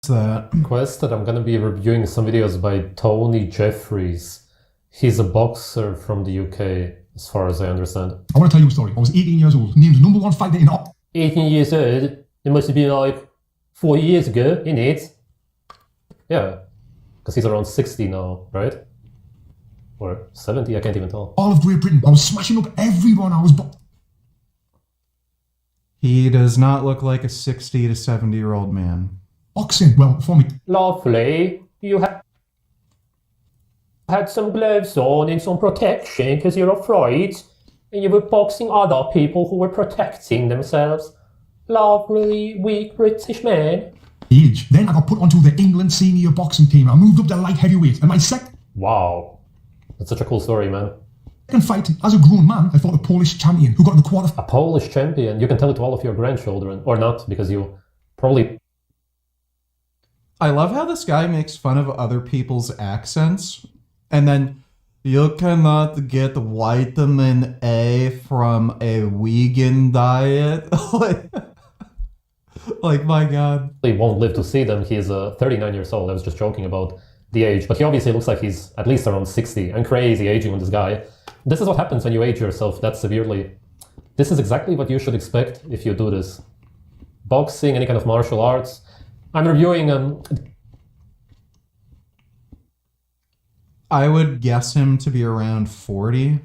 that? Quest that I'm gonna be reviewing some videos by Tony Jeffries. He's a boxer from the UK, as far as I understand. I want to tell you a story. I was 18 years old, named #1 fighter in 18 years old? It must have been like 4 years ago, innit? Yeah, because he's around 60 now, right? Or 70, I can't even tell. all of Great Britain. I was smashing up everyone. He does not look like a 60 to 70-year-old man. Boxing, well, for me. Lovely. You had some gloves on and some protection because you're afraid. And you were boxing other people who were protecting themselves. Lovely, weak British man. Age. Then I got put onto the England senior boxing team. I moved up to light heavyweight. And my second Wow. That's such a cool story, man. fight, as a grown man, I fought a Polish champion who got in the quarter. A Polish champion. You can tell it to all of your grandchildren. Or not, because you probably... I love how this guy makes fun of other people's accents. And then, you cannot get vitamin A from a vegan diet. Like, my God. He won't live to see them. He's 39 years old. I was just joking about the age. But he obviously looks like he's at least around 60. I'm crazy aging on this guy. This is what happens when you age yourself that severely. This is exactly what you should expect if you do this. Boxing, any kind of martial arts. I'm reviewing... I would guess him to be around 40.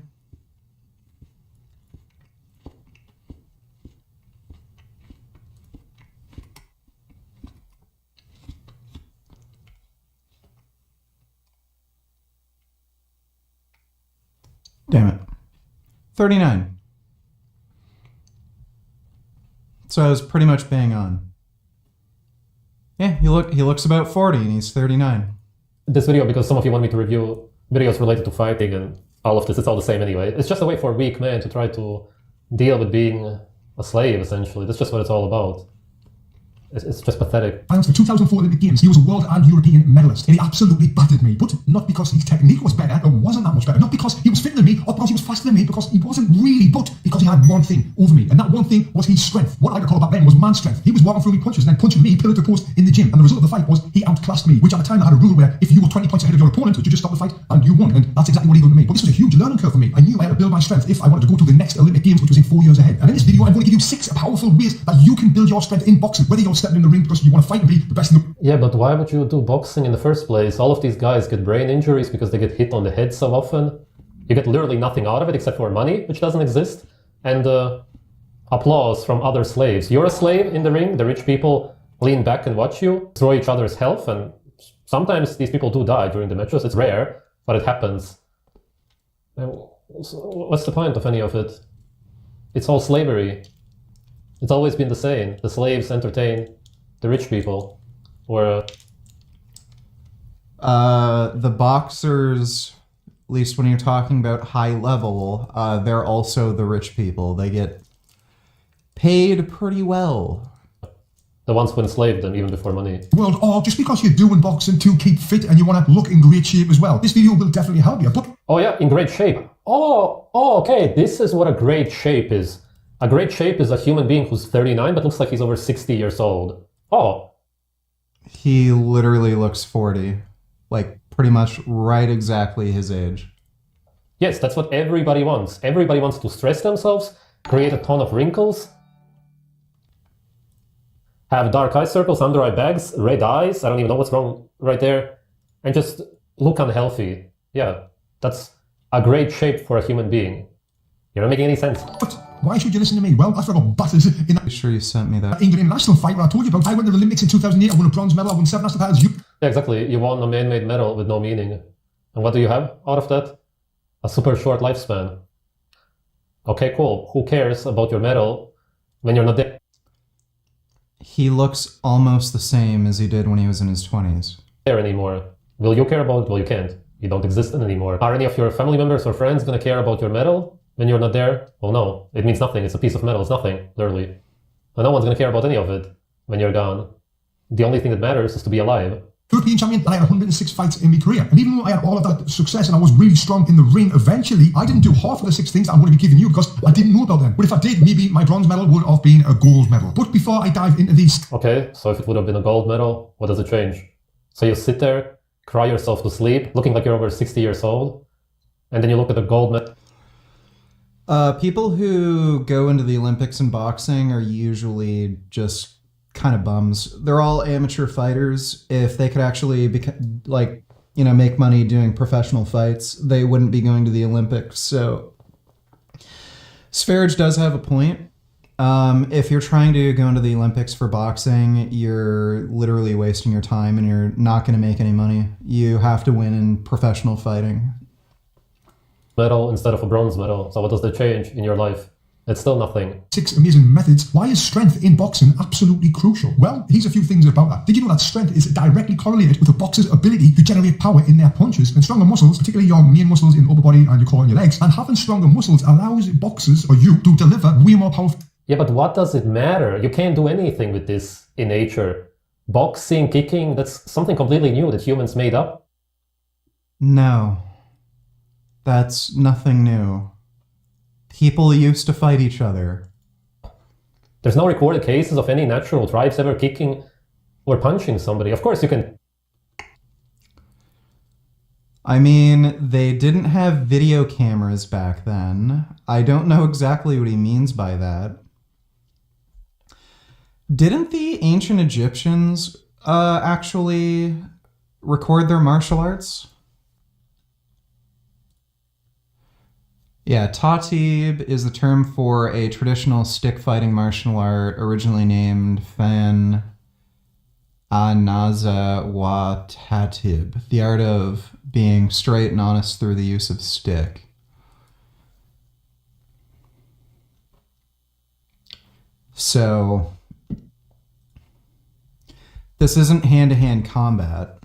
Damn it. 39. So I was pretty much bang on. Yeah, he looks about 40 and he's 39. This video, because some of you want me to review videos related to fighting and all of this, it's all the same anyway. It's just a way for a weak man to try to deal with being a slave, essentially. That's just what it's all about. It's just pathetic. For 2004 Olympic Games, he was a world and European medalist, and he absolutely battered me. But not because his technique was better, or wasn't that much better, not because he was fitter than me, or because he was faster than me, because he wasn't really, but because he had one thing over me, and that one thing was his strength. What I could call back then was man strength. He was walking through me punches and then punching me pillar to post in the gym, and the result of the fight was he outclassed me, which at the time I had a rule where if you were 20 points ahead of your opponent, you just stop the fight and you won, and that's exactly what he done to me. But this was a huge learning curve for me. I knew I had to build my strength if I wanted to go to the next Olympic Games, which was in 4 years ahead. And in this video, I'm going to give you 6 powerful ways that you can build your strength in boxing, whether you're stepping in the ring because you want to fight and be the best in the... Yeah, but why would you do boxing in the first place? All of these guys get brain injuries because they get hit on the head so often. You get literally nothing out of it except for money, which doesn't exist, and applause from other slaves. You're a slave in the ring, the rich people lean back and watch you, throw each other's health, and sometimes these people do die during the matches. It's rare, but it happens. And what's the point of any of it? It's all slavery. It's always been the same. The slaves entertain the rich people, or... The boxers, at least when you're talking about high level, they're also the rich people. They get paid pretty well. The ones who enslaved them even before money. world, or just because you're doing boxing to keep fit and you want to look in great shape as well. This video will definitely help you, but... Oh yeah, in great shape. Oh, okay, this is what a great shape is. A great shape is a human being who's 39 but looks like he's over 60 years old. Oh. He literally looks 40. Like, pretty much right exactly his age. Yes, that's what everybody wants. Everybody wants to stress themselves, create a ton of wrinkles, have dark eye circles, under eye bags, red eyes, I don't even know what's wrong right there, and just look unhealthy. Yeah, that's a great shape for a human being. You're not making any sense. But why should you listen to me? Well, after I got battered in that... Are you sure you sent me that? England international fight where I told you about. I went to the Olympics in 2008, I won a bronze medal, I won 7 national titles. Yeah, exactly. You won a man-made medal with no meaning. And what do you have out of that? A super short lifespan. Okay, cool. Who cares about your medal when you're not there? He looks almost the same as he did when he was in his 20s. Anymore. Will you care about it? Well, you can't. You don't exist anymore. Are any of your family members or friends going to care about your medal when you're not there? Well, no. It means nothing. It's a piece of metal. It's nothing, literally. And no one's going to care about any of it when you're gone. The only thing that matters is to be alive. European champion, and I had 106 fights in my career. And even though I had all of that success and I was really strong in the ring, eventually I didn't do half of the 6 things that I'm going to be giving you because I didn't know about them. But if I did, maybe my bronze medal would have been a gold medal. But before I dive into these... Okay, so if it would have been a gold medal, what does it change? So you sit there, cry yourself to sleep, looking like you're over 60 years old, and then you look at the gold medal. People who go into the Olympics in boxing are usually just kind of bums. They're all amateur fighters. If they could actually make money doing professional fights, they wouldn't be going to the Olympics. So Sverige does have a point. If you're trying to go into the Olympics for boxing, you're literally wasting your time and you're not going to make any money. You have to win in professional fighting. Medal instead of a bronze medal. So what does that change in your life? It's still nothing. 6 amazing methods. Why is strength in boxing absolutely crucial? Well, here's a few things about that. Did you know that strength is directly correlated with a boxer's ability to generate power in their punches? And stronger muscles, particularly your main muscles in the upper body and your core and your legs, and having stronger muscles allows boxers or you to deliver way more powerful. Yeah, but what does it matter? You can't do anything with this in nature. Boxing, kicking, that's something completely new that humans made up. No. That's nothing new. People used to fight each other. There's no recorded cases of any natural tribes ever kicking or punching somebody. Of course you can... I mean, they didn't have video cameras back then. I don't know exactly what he means by that. Didn't the ancient Egyptians actually record their martial arts? Yeah, Tatib is the term for a traditional stick-fighting martial art originally named Fan Anaza wa Tatib, the art of being straight and honest through the use of stick. So, this isn't hand-to-hand combat.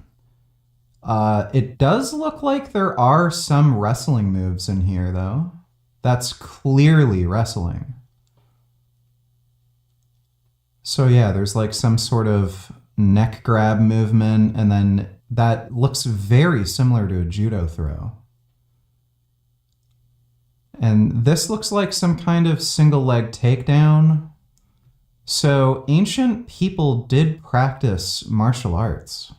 It does look like there are some wrestling moves in here, though. That's clearly wrestling. So yeah, there's like some sort of neck grab movement, and then that looks very similar to a judo throw. And this looks like some kind of single leg takedown. So ancient people did practice martial arts.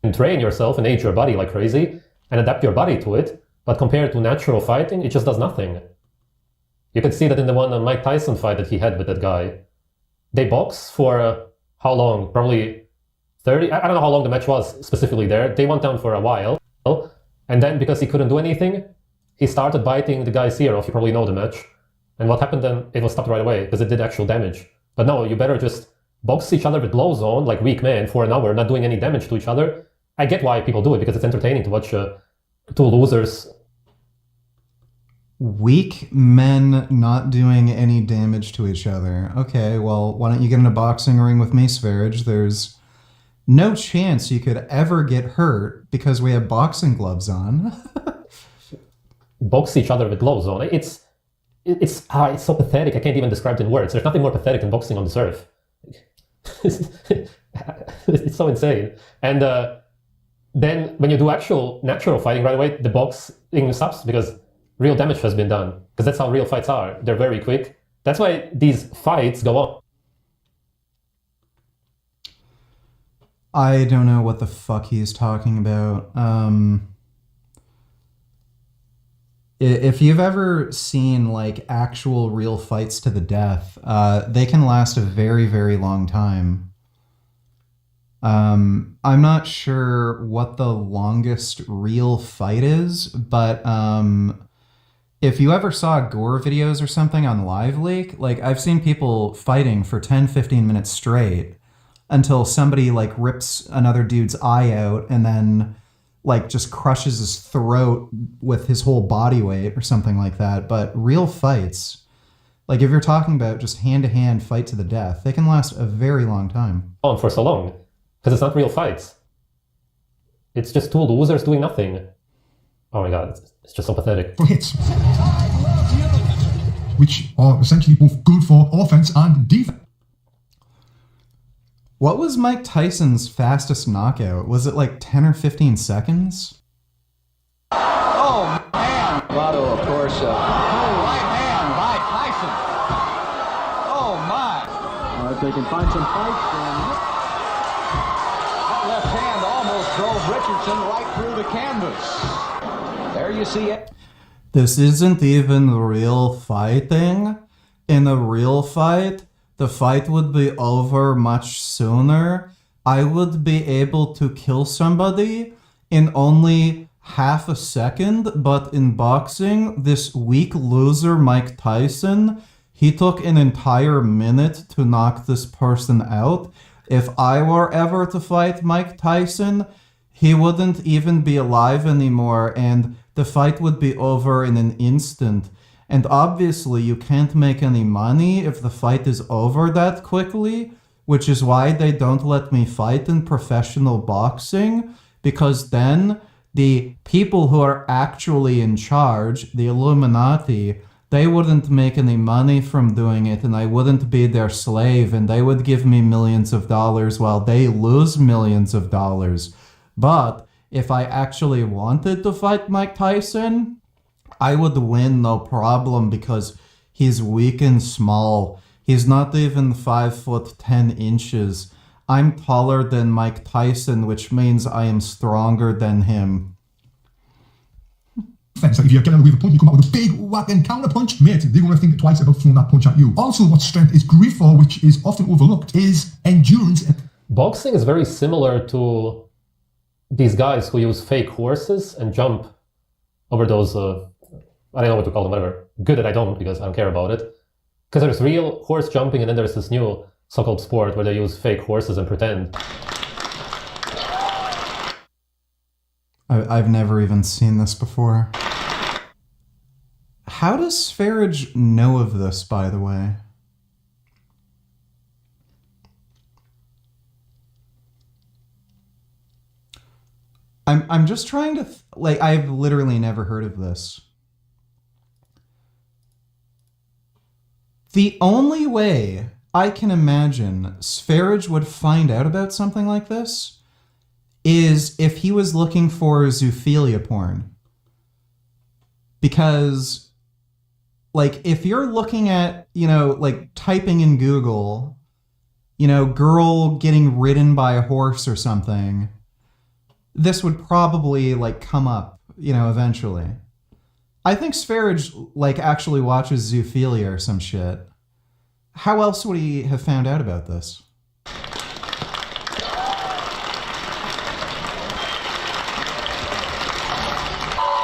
And train yourself and age your body like crazy and adapt your body to it, but compared to natural fighting, it just does nothing. You can see that in the one Mike Tyson fight that he had with that guy. They box for how long? Probably 30? I don't know how long the match was specifically there. They went down for a while, and then because he couldn't do anything, he started biting the guy's ear off. You probably know the match. And what happened then? It was stopped right away because it did actual damage. But no, you better just box each other with blows on, like weak men, for an hour, not doing any damage to each other. I get why people do it, because it's entertaining to watch two losers. Weak men not doing any damage to each other. Okay, well, why don't you get in a boxing ring with me, Sverige? There's no chance you could ever get hurt because we have boxing gloves on. Box each other with gloves on. It's so pathetic. I can't even describe it in words. There's nothing more pathetic than boxing on this earth. It's so insane. And then when you do actual natural fighting right away, the boxing stops because real damage has been done. Because that's how real fights are. They're very quick. That's why these fights go on. I don't know what the fuck he's talking about. If you've ever seen like actual real fights to the death, they can last a very, very long time. I'm not sure what the longest real fight is, but if you ever saw gore videos or something on Live Leak, like I've seen people fighting for 10-15 minutes straight until somebody like rips another dude's eye out and then like just crushes his throat with his whole body weight or something like that. But real fights, like if you're talking about just hand-to-hand fight to the death, they can last a very long time. On for so long. Because it's not real fights. It's just two losers doing nothing. Oh my god, it's just so pathetic. For hits, which are essentially both good for offense and defense. What was Mike Tyson's fastest knockout? Was it like 10 or 15 seconds? Oh, man. Votto, of course. Right hand by Tyson. Oh, my. If they can find some fights, that left hand almost drove Richardson right through the canvas. There you see it. This isn't even real fighting. In a real fight, the fight would be over much sooner. I would be able to kill somebody in only half a second, but in boxing, this weak loser Mike Tyson, he took an entire minute to knock this person out. If I were ever to fight Mike Tyson, he wouldn't even be alive anymore, and the fight would be over in an instant. And obviously, you can't make any money if the fight is over that quickly, which is why they don't let me fight in professional boxing, because then the people who are actually in charge, the Illuminati, they wouldn't make any money from doing it, and I wouldn't be their slave, and they would give me millions of dollars while they lose millions of dollars. But if I actually wanted to fight Mike Tyson, I would win no problem because he's weak and small. He's not even 5'10". I'm taller than Mike Tyson, which means I am stronger than him. Defense, like if you're getting away with a punch, you come out with a big whacking counter punch, mate, they're going to think twice about throwing that punch at you. Also, what strength is great for, which is often overlooked, is endurance. Boxing is very similar to these guys who use fake horses and jump over those, I don't know what to call them, whatever. Good that I don't, because I don't care about it. Because there's real horse jumping, and then there's this new so-called sport where they use fake horses and pretend. I've never even seen this before. How does Sverige know of this, by the way? I'm just trying to... I've literally never heard of this. The only way I can imagine Sverige would find out about something like this is if he was looking for zoophilia porn. Because, if you're looking at, typing in Google, girl getting ridden by a horse or something, this would probably, come up, eventually. I think Sverige, actually watches zoophilia or some shit. How else would he have found out about this?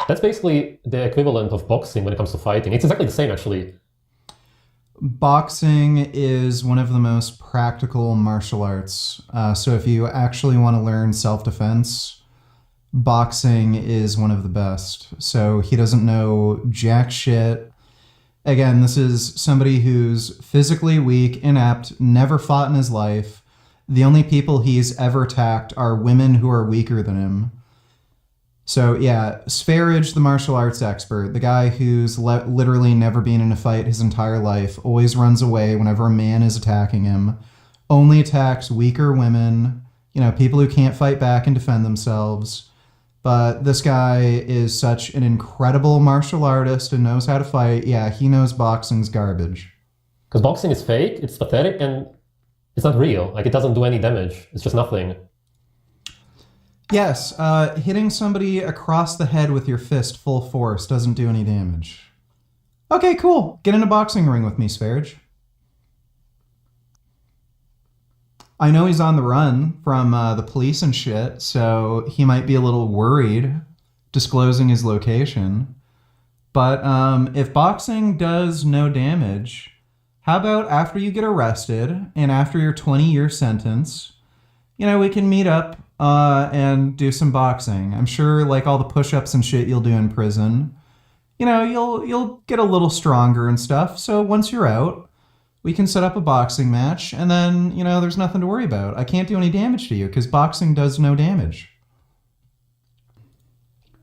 That's basically the equivalent of boxing when it comes to fighting. It's exactly the same, actually. Boxing is one of the most practical martial arts. So if you actually want to learn self-defense, boxing is one of the best. So he doesn't know jack shit. Again, this is somebody who's physically weak, inept, never fought in his life. The only people he's ever attacked are women who are weaker than him. So yeah, Sverige, the martial arts expert, the guy who's literally never been in a fight his entire life, always runs away whenever a man is attacking him, only attacks weaker women, people who can't fight back and defend themselves. But this guy is such an incredible martial artist and knows how to fight. Yeah, he knows boxing's garbage. Because boxing is fake, it's pathetic, and it's not real. It doesn't do any damage. It's just nothing. Yes, hitting somebody across the head with your fist full force doesn't do any damage. Okay, cool. Get in a boxing ring with me, Sverige. I know he's on the run from the police and shit, so he might be a little worried disclosing his location. But if boxing does no damage, how about after you get arrested and after your 20-year sentence, we can meet up and do some boxing. I'm sure all the push-ups and shit you'll do in prison, you'll get a little stronger and stuff. So once you're out, we can set up a boxing match, and then, there's nothing to worry about. I can't do any damage to you, because boxing does no damage.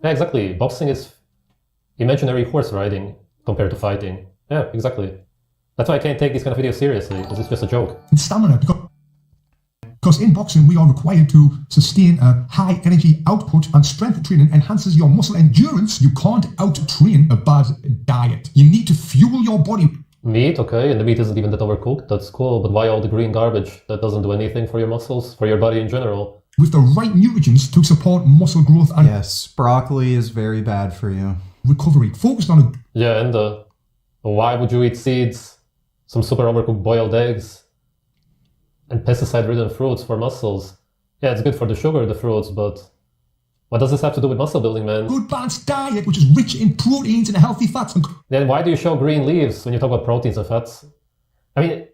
Yeah, exactly. Boxing is imaginary horse riding compared to fighting. Yeah, exactly. That's why I can't take these kind of videos seriously, because it's just a joke. And stamina, because Because in boxing, we are required to sustain a high energy output, and strength training enhances your muscle endurance. You can't out-train a bad diet. You need to fuel your body. Meat, okay, and the meat isn't even that overcooked. That's cool, but why all the green garbage? That doesn't do anything for your muscles, for your body in general. With the right nutrients to support muscle growth and Yes, broccoli is very bad for you. recovery. Focused on a Yeah, and why would you eat seeds, some super overcooked boiled eggs, and pesticide-ridden fruits for muscles? Yeah, it's good for the sugar, the fruits, but what does this have to do with muscle building, man? good balanced diet, which is rich in proteins and healthy fats. And Then why do you show green leaves when you talk about proteins and fats? I mean,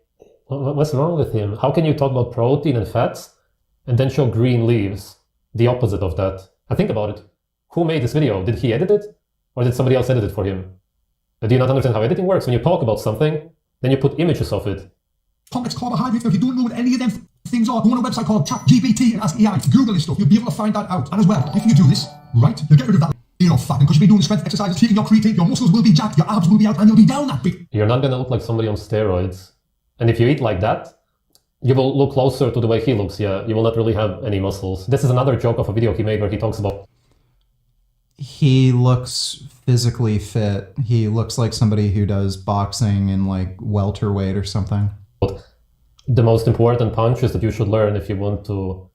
what's wrong with him? How can you talk about protein and fats and then show green leaves? The opposite of that. And think about it. Who made this video? Did he edit it? Or did somebody else edit it for him? Do you not understand how editing works? When you talk about something, then you put images of it. complex carbohydrates. Now, if you don't know what any of them things are, go on a website called ChatGPT and ask AI. Google this stuff. You'll be able to find that out. And as well, if you do this, right, you'll get rid of that fat. Because you'll be doing strength exercises, taking your creatine, your muscles will be jacked, your abs will be out, and you'll be down that big. You're not gonna look like somebody on steroids. And if you eat like that, you will look closer to the way he looks, yeah. You will not really have any muscles. This is another joke of a video he made where he talks about He looks physically fit. He looks like somebody who does boxing in like welterweight or something. the most important punch is that you should learn if you want to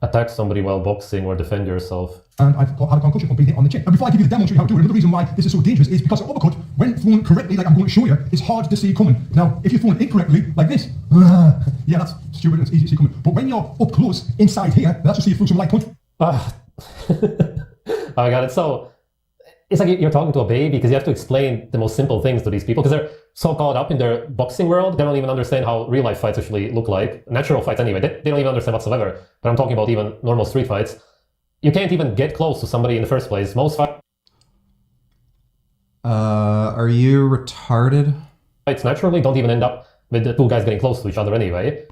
attack somebody while boxing or defend yourself. And I've had a concussion from being hit on the chin. And before I give you the demo and show you how to do it, another reason why this is so dangerous is because an uppercut, when thrown correctly, like I'm going to show you, is hard to see coming. Now, if you're thrown incorrectly, like this, yeah, that's stupid and it's easy to see coming. But when you're up close, inside here, that's just see you through some light punch. Oh my god, it's like you're talking to a baby because you have to explain the most simple things to these people because they're so caught up in their boxing world, they don't even understand how real life fights actually look like. Natural fights anyway, they don't even understand whatsoever. But I'm talking about even normal street fights. You can't even get close to somebody in the first place. Most Are you retarded? fights naturally don't even end up with the two guys getting close to each other anyway.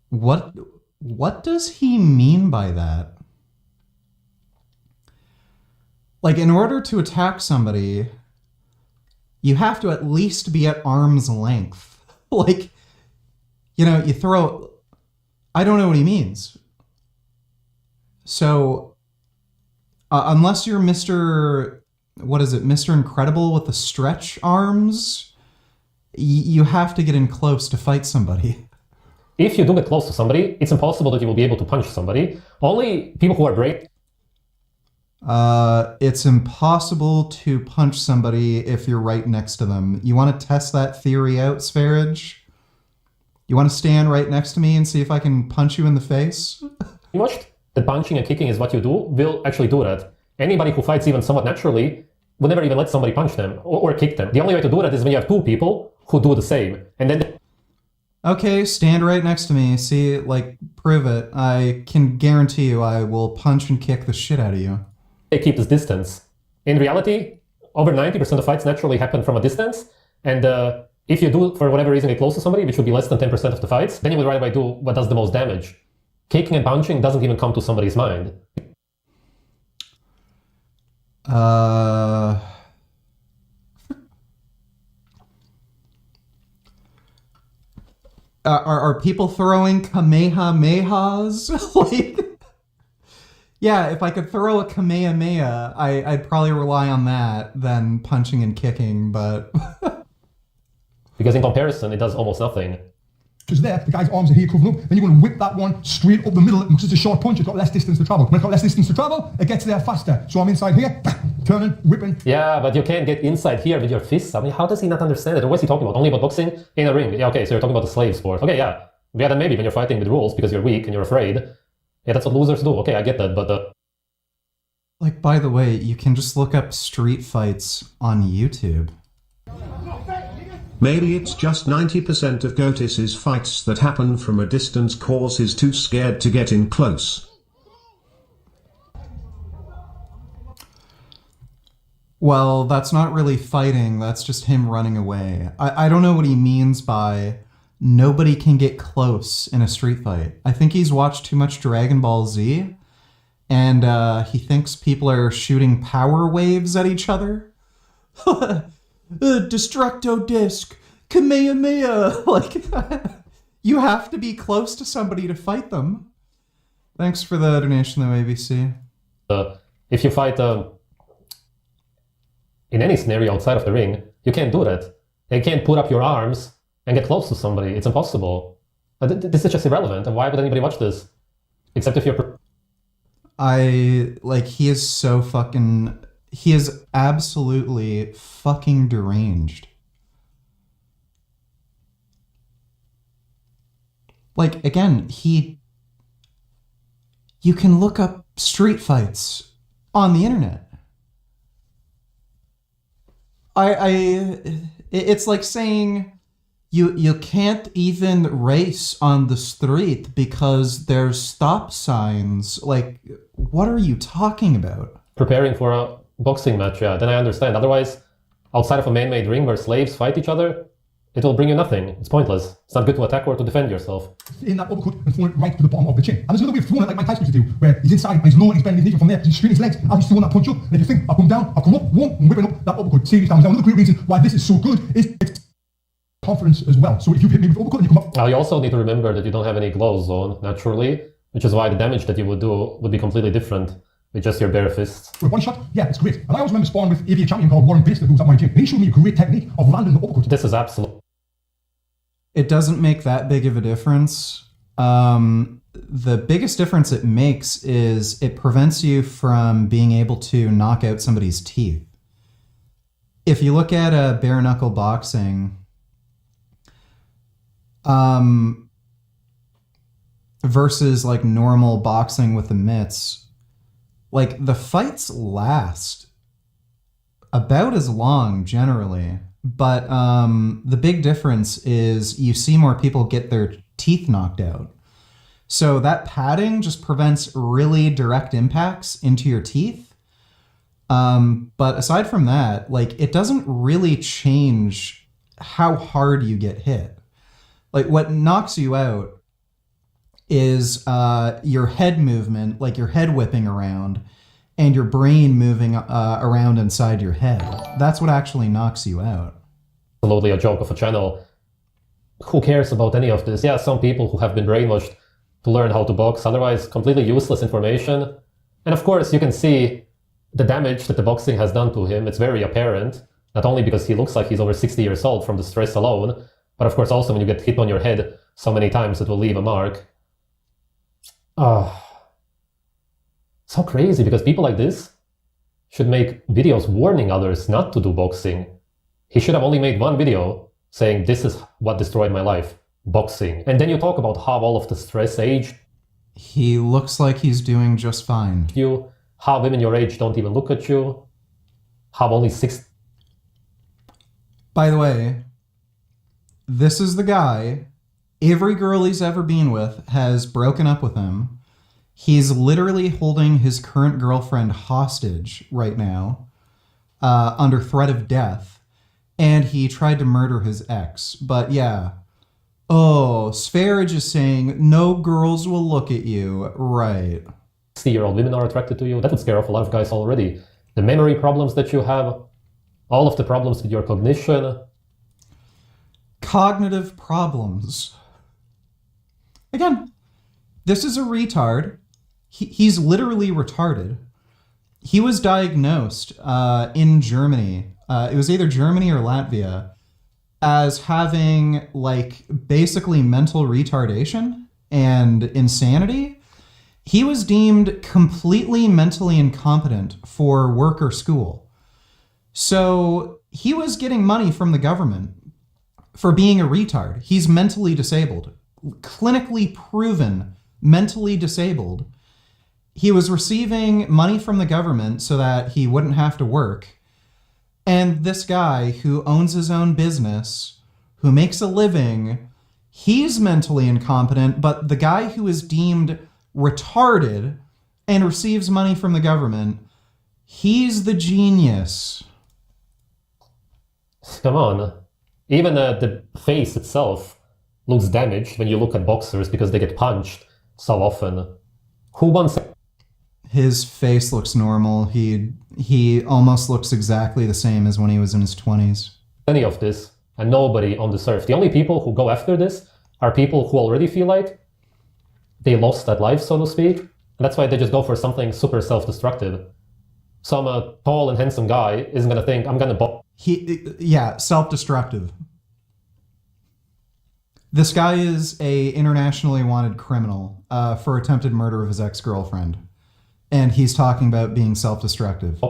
What does he mean by that? Like, in order to attack somebody, you have to at least be at arm's length. Like, you know, you throw... I don't know what he means. So, unless you're Mr... What is it? Mr. Incredible with the stretch arms, you have to get in close to fight somebody. If you do get close to somebody, it's impossible that you will be able to punch somebody. Only people who are brave... It's impossible to punch somebody if you're right next to them. You want to test that theory out, Sverige? You want to stand right next to me and see if I can punch you in the face? Much that punching and kicking is what you do will actually do that. Anybody who fights even somewhat naturally would never even let somebody punch them or kick them. The only way to do that is when you have two people who do the same. And then Okay, stand right next to me. See, like, prove it. I can guarantee you I will punch and kick the shit out of you. they keep this distance. In reality, over 90% of fights naturally happen from a distance. And if you do, for whatever reason, get close to somebody, which would be less than 10% of the fights, then you will right away do what does the most damage. Kicking and punching doesn't even come to somebody's mind. Are people throwing kamehamehas? Like, yeah, if I could throw a kamehameha, I'd probably rely on that than punching and kicking, but... Because in comparison, it does almost nothing. Because there, the guy's arms are here covering up, then you're going to whip that one straight up the middle, because it's a short punch, it's got less distance to travel. When it's got less distance to travel, it gets there faster. So I'm inside here, turning, whipping. Yeah, but you can't get inside here with your fists. I mean, how does he not understand it? Or what's he talking about? Only about boxing in a ring? Yeah, okay, so you're talking about the slave sport. Okay, yeah. Yeah, then maybe when you're fighting with rules because you're weak and you're afraid. Yeah, that's what losers do. Okay, I get that, but... Like, by the way, you can just look up street fights on YouTube. Maybe it's just 90% of Gotis's fights that happen from a distance cause he's too scared to get in close. Well, that's not really fighting, that's just him running away. I don't know what he means by nobody can get close in a street fight. I think he's watched too much Dragon Ball Z, and he thinks people are shooting power waves at each other. Destructo Disc, Kamehameha! Like, You have to be close to somebody to fight them. Thanks for the donation, though, ABC. If you fight in any scenario outside of the ring, you can't do that. You can't put up your arms and get close to somebody. It's impossible. This is just irrelevant. And why would anybody watch this? Except if you're... He is so fucking... He is absolutely fucking deranged. Like, again, you can look up street fights on the internet. It's like saying you can't even race on the street because there's stop signs. Like, what are you talking about? Preparing for a boxing match, yeah, then I understand. Otherwise, outside of a man-made ring where slaves fight each other, it will bring you nothing. It's pointless. It's not good to attack or to defend yourself. In that uppercut and throwing it right to the bottom of the chin. And there's another way of throwing it like Mike Tyson used to do, where he's inside and he's low and he's bending his knee from there, he's straining his legs as he's throwing that punch up. And if you think, I'll come down, I'll come up, whoa, and whipping up that uppercut. Serious damage. Now, another great reason why this is so good is it's confidence as well. So if you hit me with uppercut and you come up... You also need to remember that you don't have any gloves on, naturally, which is why the damage that you would do would be completely different with just your bare fists. With one shot, yeah, it's great. And I always remember sparring with AVA champion called Warren Baster, who was at my gym. And he showed me a great technique of landing the uppercut. This is absolute. It doesn't make that big of a difference. The biggest difference it makes is it prevents you from being able to knock out somebody's teeth. If you look at a bare knuckle boxing, versus like normal boxing with the mitts, like the fights last about as long generally. But the big difference is you see more people get their teeth knocked out. So that padding just prevents really direct impacts into your teeth. But aside from that, like it doesn't really change how hard you get hit. Like what knocks you out is your head movement, like your head whipping around, and your brain moving around inside your head. That's what actually knocks you out. Absolutely a joke of a channel. Who cares about any of this? Yeah, some people who have been brainwashed to learn how to box, otherwise completely useless information. And of course, you can see the damage that the boxing has done to him. It's very apparent, not only because he looks like he's over 60 years old from the stress alone, but of course also when you get hit on your head so many times, it will leave a mark. So crazy, because people like this should make videos warning others not to do boxing. He should have only made one video saying, this is what destroyed my life, boxing. And then you talk about how all of the stress aged. He looks like he's doing just fine. How women your age don't even look at you. How only 6... By the way, this is the guy, every girl he's ever been with has broken up with him. He's literally holding his current girlfriend hostage right now, under threat of death. And he tried to murder his ex. But yeah. Oh, Sverige is saying, no girls will look at you. Right. 60-year-old women are attracted to you. That would scare off a lot of guys already. The memory problems that you have, all of the problems with your cognition. Cognitive problems. Again, this is a retard. He's literally retarded. He was diagnosed in Germany. It was either Germany or Latvia as having like basically mental retardation and insanity. He was deemed completely mentally incompetent for work or school. So he was getting money from the government for being a retard. He's mentally disabled, clinically proven mentally disabled. He was receiving money from the government so that he wouldn't have to work. And this guy who owns his own business, who makes a living, he's mentally incompetent, but the guy who is deemed retarded and receives money from the government, he's the genius. Come on. Even the face itself looks damaged when you look at boxers because they get punched so often. Who wants... His face looks normal. He almost looks exactly the same as when he was in his 20s. Any of this, and nobody on this earth. The only people who go after this are people who already feel like they lost at life, so to speak. And that's why they just go for something super self-destructive. Some tall and handsome guy isn't going to think, I'm going to... Yeah, self-destructive. This guy is a internationally wanted criminal for attempted murder of his ex-girlfriend. And he's talking about being self-destructive.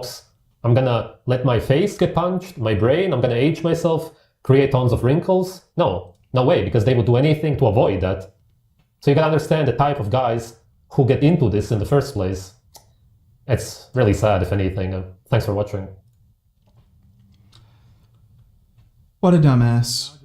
I'm going to let my face get punched, my brain, I'm going to age myself, create tons of wrinkles. No way, because they would do anything to avoid that. So you can understand the type of guys who get into this in the first place. It's really sad, if anything. Thanks for watching. What a dumbass.